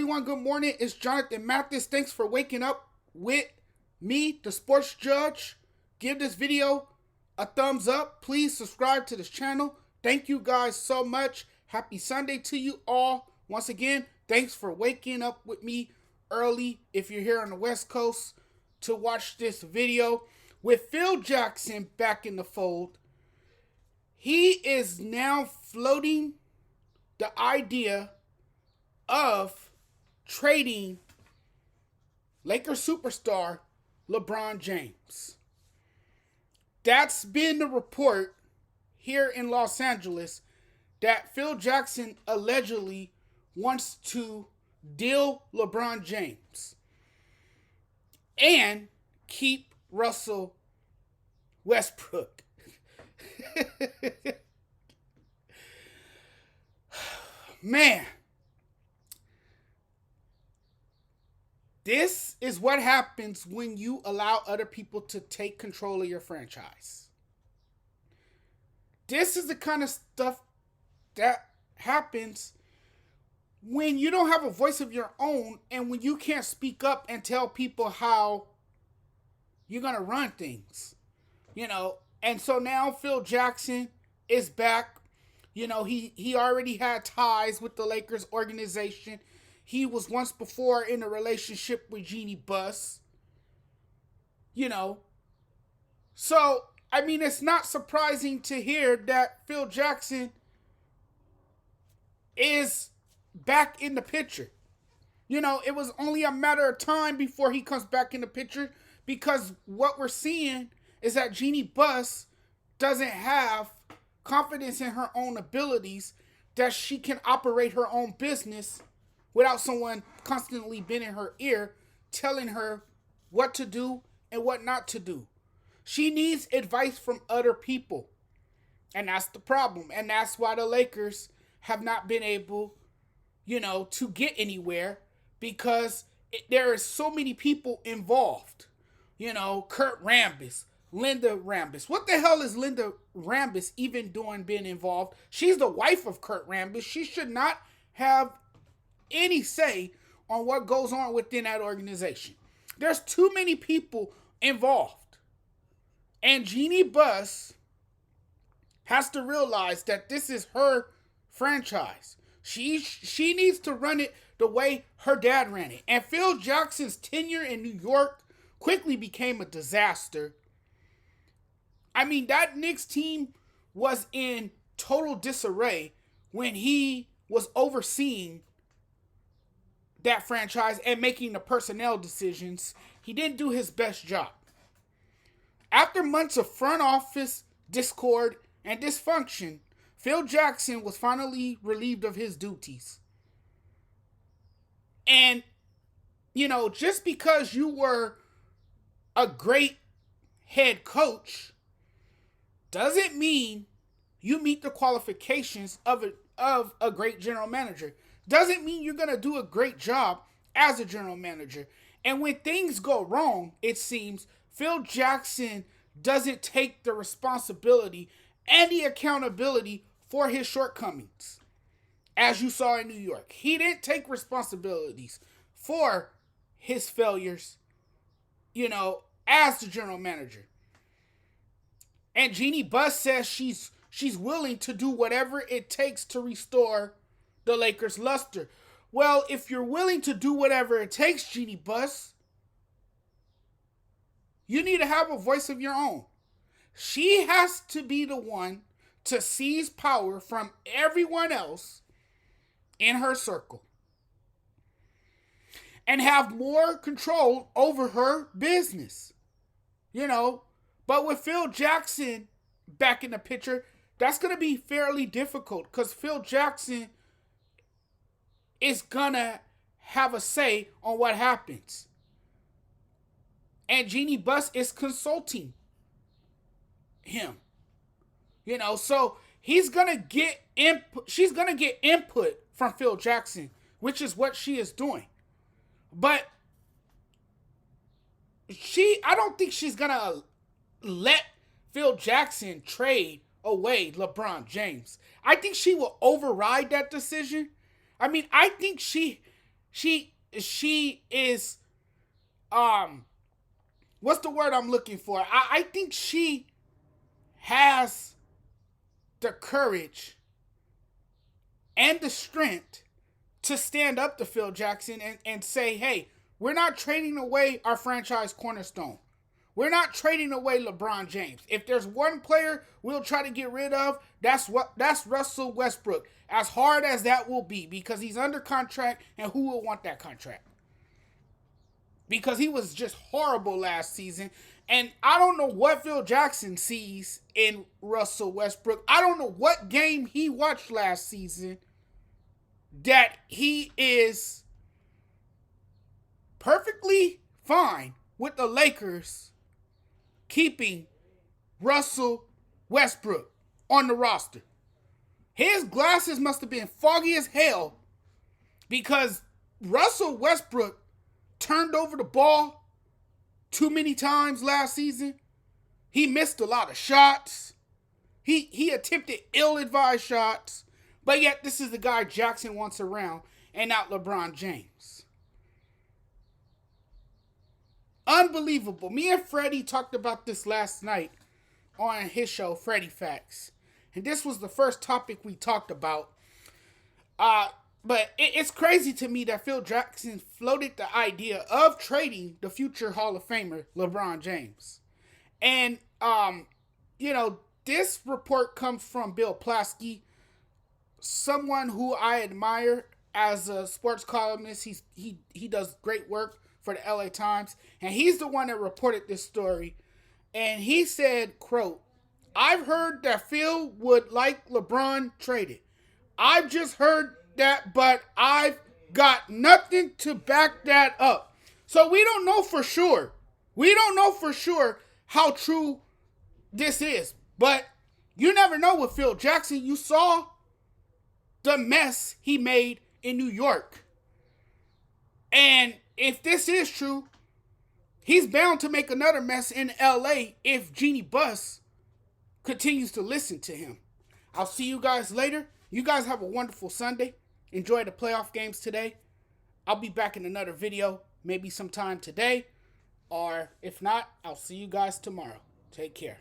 everyone. Good morning. It's Jonathan Mathis. Thanks for waking up with me, the sports judge. Give this video a thumbs up. Please subscribe to this channel. Thank you guys so much. Happy Sunday to you all. Once again, thanks for waking up with me early if you're here on the West Coast to watch this video. With Phil Jackson back in the fold, he is now floating the idea of trading Lakers superstar LeBron James. That's been the report here in Los Angeles that Phil Jackson allegedly wants to deal LeBron James and keep Russell Westbrook. Man, this is what happens when you allow other people to take control of your franchise. This is the kind of stuff that happens when you don't have a voice of your own and when you can't speak up and tell people how you're going to run things. And so now Phil Jackson is back. He already had ties with the Lakers organization. He was once before in a relationship with Jeanie Buss. So, it's not surprising to hear that Phil Jackson is back in the picture. It was only a matter of time before he comes back in the picture because what we're seeing is that Jeanie Buss doesn't have confidence in her own abilities, that she can operate her own business without someone constantly being in her ear telling her what to do and what not to do. She needs advice from other people. And that's the problem. And that's why the Lakers have not been able, to get anywhere because there are so many people involved. Kurt Rambis, Linda Rambis. What the hell is Linda Rambis even doing being involved? She's the wife of Kurt Rambis. She should not have any say on what goes on within that organization. There's too many people involved. And Jeanie Buss has to realize that this is her franchise. She needs to run it the way her dad ran it. And Phil Jackson's tenure in New York quickly became a disaster. That Knicks team was in total disarray when he was overseeing that franchise and making the personnel decisions. He didn't do his best job. After months of front office discord and dysfunction, Phil Jackson was finally relieved of his duties. And, just because you were a great head coach doesn't mean you meet the qualifications of a great general manager. Doesn't mean you're going to do a great job as a general manager. And when things go wrong, it seems, Phil Jackson doesn't take the responsibility and the accountability for his shortcomings. As you saw in New York, he didn't take responsibilities for his failures, as the general manager. And Jeanie Buss says she's willing to do whatever it takes to restore the Lakers' luster. Well, if you're willing to do whatever it takes, Jeanie Buss, you need to have a voice of your own. She has to be the one to seize power from everyone else in her circle and have more control over her business. But with Phil Jackson back in the picture, that's going to be fairly difficult because Phil Jackson is going to have a say on what happens. And Jeanie Buss is consulting him. So he's going to get input. She's going to get input from Phil Jackson, which is what she is doing. But I don't think she's going to let Phil Jackson trade away LeBron James. I think she will override that decision. I think she she is what's the word I'm looking for? I think she has the courage and the strength to stand up to Phil Jackson and say, hey, we're not trading away our franchise cornerstone. We're not trading away LeBron James. If there's one player we'll try to get rid of, that's Russell Westbrook. As hard as that will be, because he's under contract, and who will want that contract? Because he was just horrible last season. And I don't know what Phil Jackson sees in Russell Westbrook. I don't know what game he watched last season that he is perfectly fine with the Lakers keeping Russell Westbrook on the roster. His glasses must have been foggy as hell, because Russell Westbrook turned over the ball too many times last season. He missed a lot of shots. He attempted ill-advised shots. But yet this is the guy Jackson wants around, and not LeBron James. Unbelievable. Me and Freddie talked about this last night on his show, Freddie Facts. And this was the first topic we talked about. But it's crazy to me that Phil Jackson floated the idea of trading the future Hall of Famer, LeBron James. And, this report comes from Bill Plaschke, someone who I admire as a sports columnist. He does great work for the LA Times. And he's the one that reported this story. And he said, quote, I've heard that Phil would like LeBron traded. I've just heard that, but I've got nothing to back that up. So we don't know for sure. We don't know for sure how true this is. But you never know with Phil Jackson. You saw the mess he made in New York. And if this is true, he's bound to make another mess in LA if Jeanie Buss continues to listen to him. I'll see you guys later. You guys have a wonderful Sunday. Enjoy the playoff games today. I'll be back in another video, maybe sometime today. Or if not, I'll see you guys tomorrow. Take care.